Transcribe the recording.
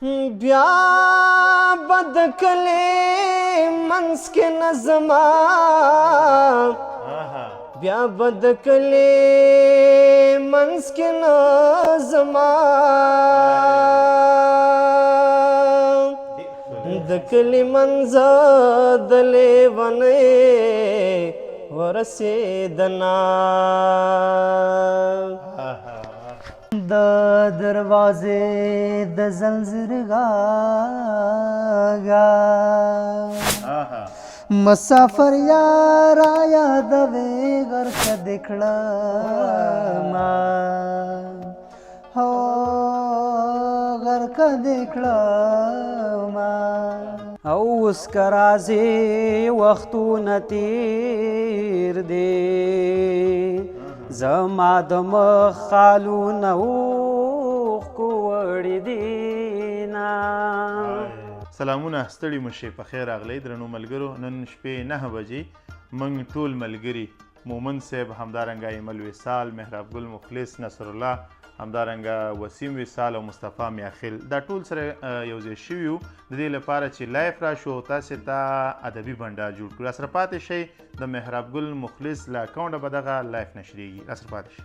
بیا بد کلی منس کې نظما بیا بد کلی منس کې نظما د کلی منځ د لیونۍ ورسېدنا د دروازې د زنځیر غاږه مسافر یارا یادوې غرقه دې کړمه هو غرقه دې کړمه او اوس که راځې وختونه تېر دي زما د مخ خالونه اوښکو وړي دينه. سلامونه، ستړي مشئ، په خیر راغلی درنو ملګرو. نن شپې 9 بجې موږ ټول ملګري مومن صاحب، همدارنګه ایمل وصال، محراب ګل مخلص، نصر الله، همدارنګه وسیم وصال او مصطفی میاخیل، دا ټول سره یو ځای شوي یو د دې لپاره چې لایف راشو او تاسې ته ادبي بنډار جوړ کړو. راسره پاتې شئ، د محراب ګل مخلص له اکاونټه به دغه لایف نشریږي. راسره پاتې شئ.